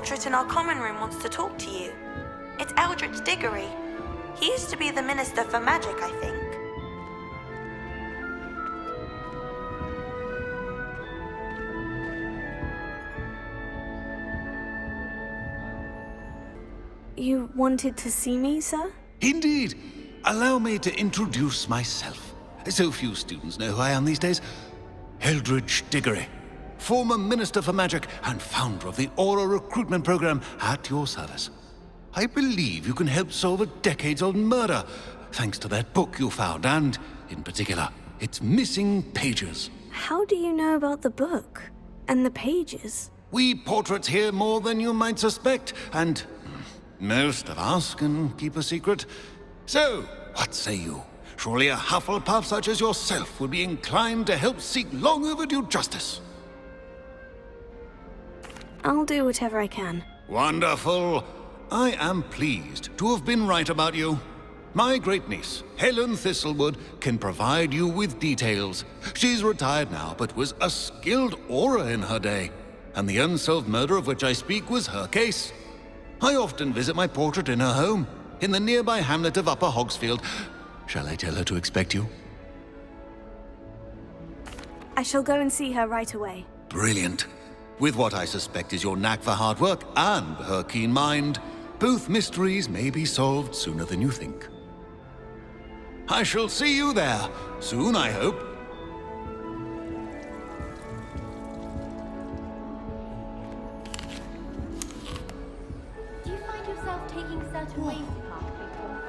portrait in our common room wants to talk to you. It's Eldritch Diggory. He used to be the Minister for Magic, I think. You wanted to see me, sir? Indeed. Allow me to introduce myself. So few students know who I am these days. Eldritch Diggory, former Minister for Magic and founder of the Aura recruitment program, at your service. I believe you can help solve a decades-old murder, thanks to that book you found, and, in particular, its missing pages. How do you know about the book? And the pages? We portraits hear more than you might suspect, and most of us can keep a secret. So, what say you? Surely a Hufflepuff such as yourself would be inclined to help seek long overdue justice. I'll do whatever I can. Wonderful. I am pleased to have been right about you. My great-niece, Helen Thistlewood, can provide you with details. She's retired now, but was a skilled aura in her day. And the unsolved murder of which I speak was her case. I often visit my portrait in her home, in the nearby hamlet of Upper Hogsfield. Shall I tell her to expect you? I shall go and see her right away. Brilliant. With what I suspect is your knack for hard work and her keen mind, both mysteries may be solved sooner than you think. I shall see you there, soon I hope. Do you find yourself taking certain ways to path before?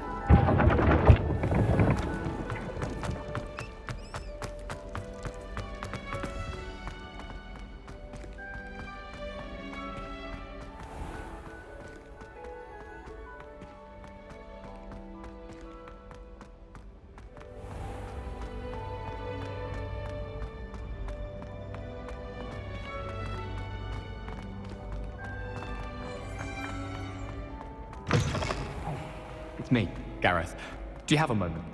It's me, Gareth. Do you have a moment?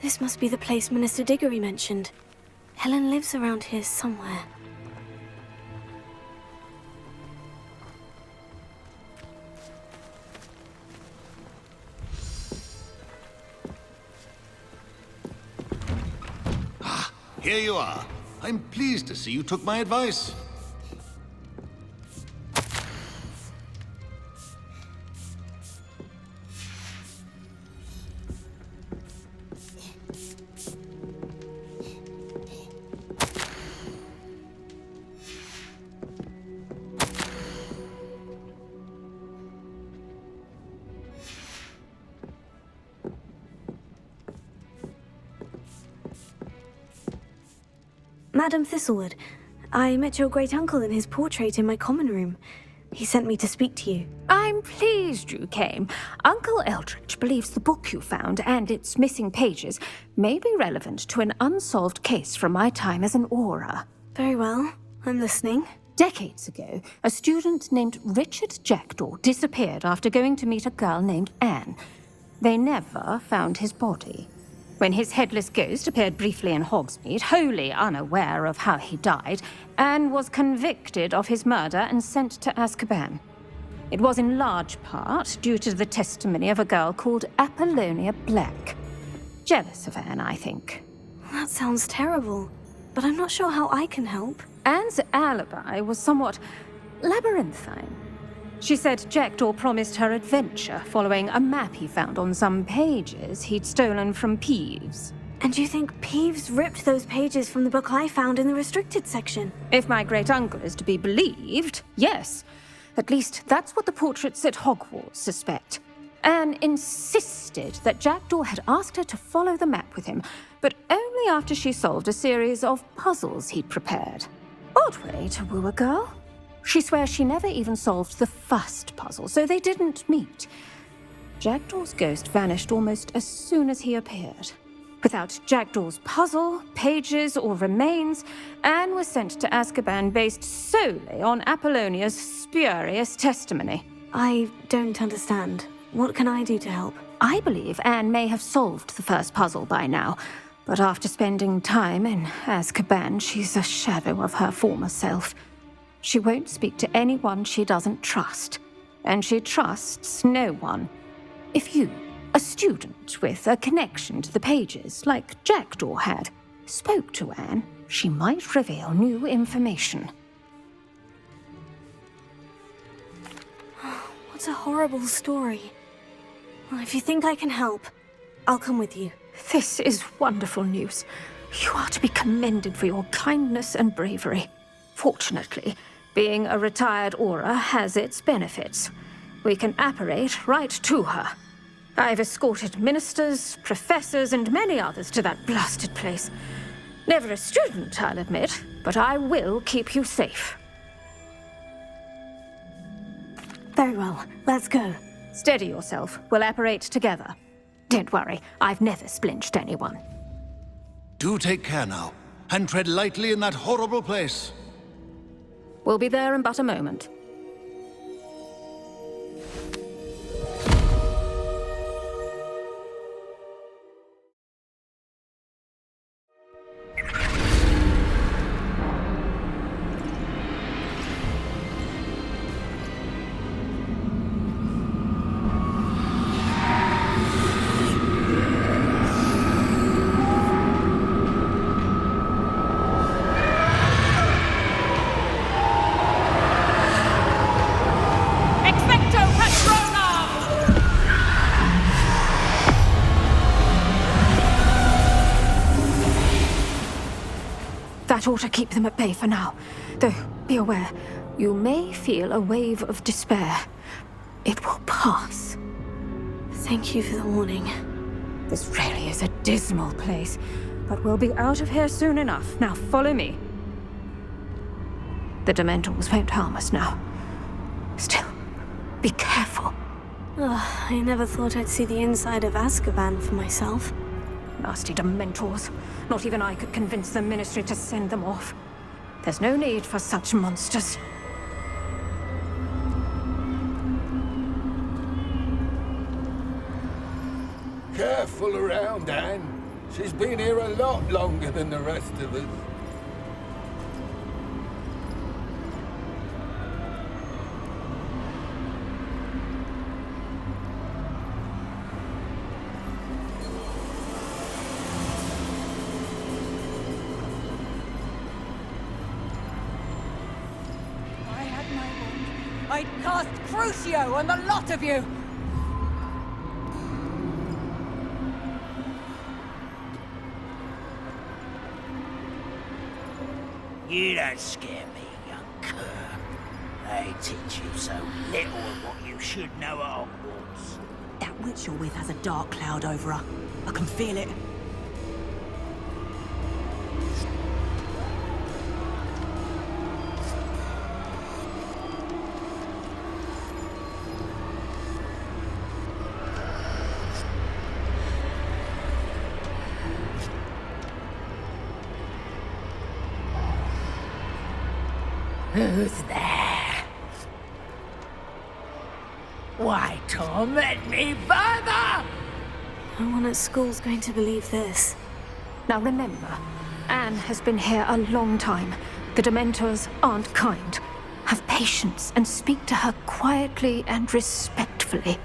This must be the place Minister Diggory mentioned. Helen lives around here somewhere. Here you are. I'm pleased to see you took my advice. Madam Thistlewood, I met your great-uncle in his portrait in my common room. He sent me to speak to you. I'm pleased you came. Uncle Eldritch believes the book you found and its missing pages may be relevant to an unsolved case from my time as an aura. Very well. I'm listening. Decades ago, a student named Richard Jackdaw disappeared after going to meet a girl named Anne. They never found his body. When his headless ghost appeared briefly in Hogsmeade, wholly unaware of how he died, Anne was convicted of his murder and sent to Azkaban. It was in large part due to the testimony of a girl called Apollonia Black. Jealous of Anne, I think. That sounds terrible, but I'm not sure how I can help. Anne's alibi was somewhat labyrinthine. She said Jackdaw promised her adventure following a map he found on some pages he'd stolen from Peeves. And you think Peeves ripped those pages from the book I found in the restricted section? If my great-uncle is to be believed, yes. At least that's what the portraits at Hogwarts suspect. Anne insisted that Jackdaw had asked her to follow the map with him, but only after she solved a series of puzzles he'd prepared. Odd way to woo a girl. She swears she never even solved the first puzzle, so they didn't meet. Jackdaw's ghost vanished almost as soon as he appeared. Without Jackdaw's puzzle, pages, or remains, Anne was sent to Azkaban based solely on Apollonia's spurious testimony. I don't understand. What can I do to help? I believe Anne may have solved the first puzzle by now, but after spending time in Azkaban, she's a shadow of her former self. She won't speak to anyone she doesn't trust, and she trusts no one. If you, a student with a connection to the pages, like Jackdaw had, spoke to Anne, she might reveal new information. What a horrible story. Well, if you think I can help, I'll come with you. This is wonderful news. You are to be commended for your kindness and bravery. Fortunately, being a retired Auror has its benefits. We can apparate right to her. I've escorted ministers, professors, and many others to that blasted place. Never a student, I'll admit, but I will keep you safe. Very well, let's go. Steady yourself. We'll apparate together. Don't worry, I've never splinched anyone. Do take care now, and tread lightly in that horrible place. We'll be there in but a moment. That ought to keep them at bay for now. Though, be aware, you may feel a wave of despair. It will pass. Thank you for the warning. This really is a dismal place, but we'll be out of here soon enough. Now follow me. The Dementors won't harm us now. Still, be careful. I never thought I'd see the inside of Azkaban for myself. Nasty Dementors. Not even I could convince the Ministry to send them off. There's no need for such monsters. Careful around, Anne. She's been here a lot longer than the rest of us. I'd cast Crucio on the lot of you! You don't scare me, young cur. They teach you so little of what you should know at Hogwarts. That witch you're with has a dark cloud over her. I can feel it. Who's there? Why torment me further? No one at school's going to believe this. Now remember, Anne has been here a long time. The Dementors aren't kind. Have patience and speak to her quietly and respectfully.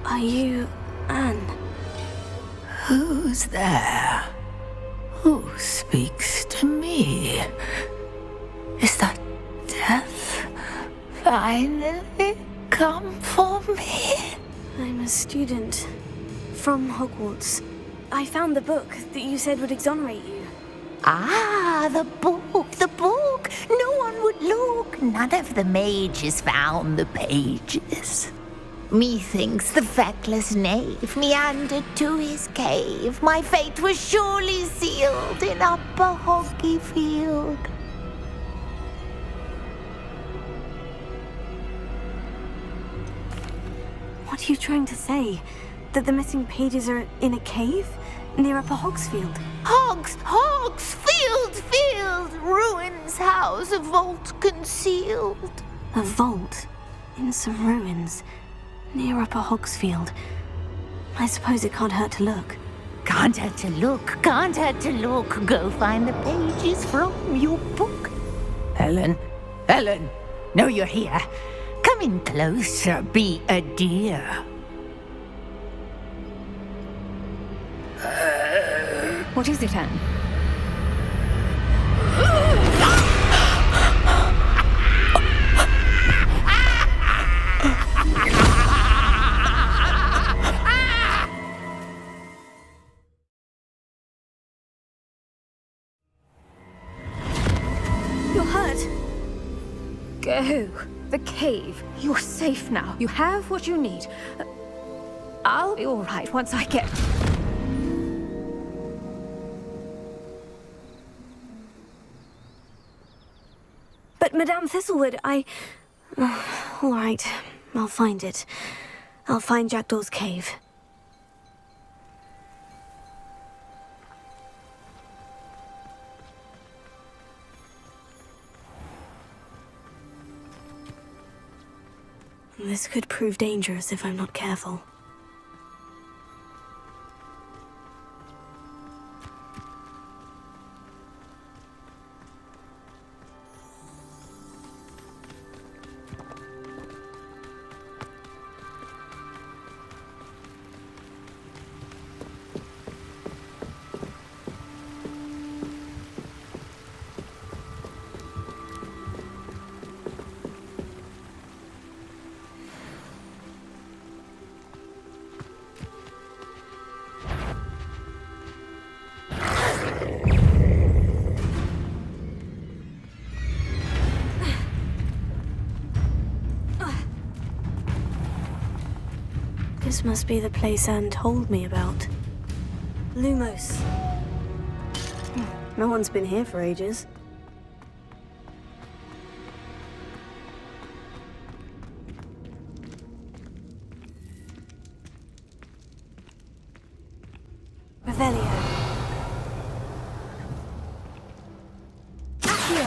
Are you Anne? Who's there? Who speaks to me? Is that death finally come for me? I'm a student from Hogwarts. I found the book that you said would exonerate you. Ah, the book, the book! No one would look. None of the mages found the pages. Methinks the feckless knave meandered to his cave. My fate was surely sealed in upper Hoggyfield. What are you trying to say? That the missing pages are in a cave? Near Upper Hogsfield? Field! Ruins house, a vault concealed. A vault? In some ruins? Near Upper Hogsfield? I suppose it can't hurt to look. Can't hurt to look. Go find the pages from your book. Helen! Know you're here. Come in closer, be a dear. What is it, Anne? You're hurt. Go. The cave. You're safe now. You have what you need. I'll be all right once I get... But Madame Thistlewood, all right, I'll find it. I'll find Jackdaw's cave. This could prove dangerous if I'm not careful. This must be the place Anne told me about. Lumos. No one's been here for ages. Revelio. Accio.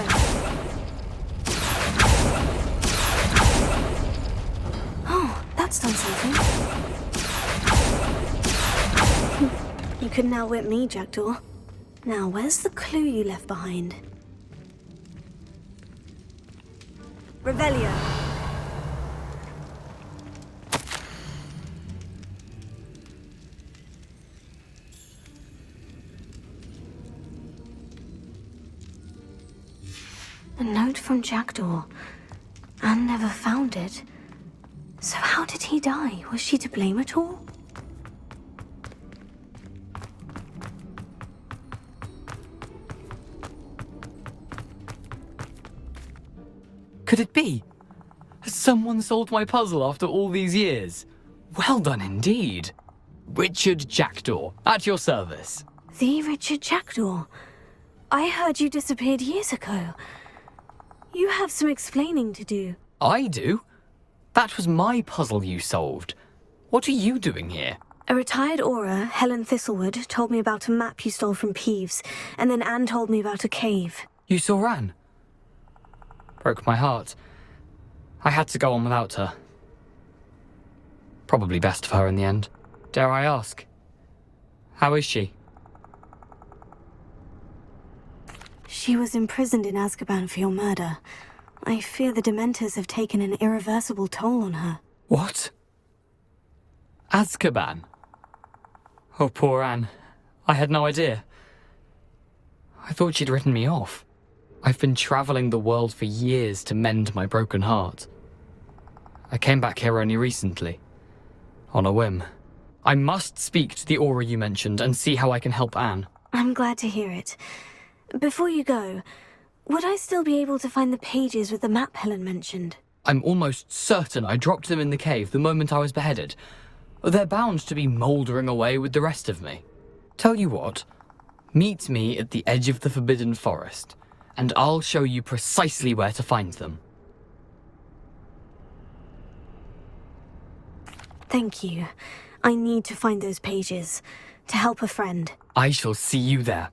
Oh, that's done something. You couldn't outwit me, Jackdaw. Now, where's the clue you left behind? Revelio. A note from Jackdaw. Anne never found it. So how did he die? Was she to blame at all? Could it be? Has someone solved my puzzle after all these years? Well done indeed. Richard Jackdaw, at your service. The Richard Jackdaw? I heard you disappeared years ago. You have some explaining to do. I do? That was my puzzle you solved. What are you doing here? A retired aura, Helen Thistlewood, told me about a map you stole from Peeves, and then Anne told me about a cave. You saw Anne? Broke my heart. I had to go on without her. Probably best for her in the end. Dare I ask? How is she? She was imprisoned in Azkaban for your murder. I fear the Dementors have taken an irreversible toll on her. What? Azkaban? Oh, poor Anne. I had no idea. I thought she'd written me off. I've been travelling the world for years to mend my broken heart. I came back here only recently. On a whim. I must speak to the aura you mentioned and see how I can help Anne. I'm glad to hear it. Before you go, would I still be able to find the pages with the map Helen mentioned? I'm almost certain I dropped them in the cave the moment I was beheaded. They're bound to be mouldering away with the rest of me. Tell you what, meet me at the edge of the Forbidden Forest, and I'll show you precisely where to find them. Thank you. I need to find those pages to help a friend. I shall see you there.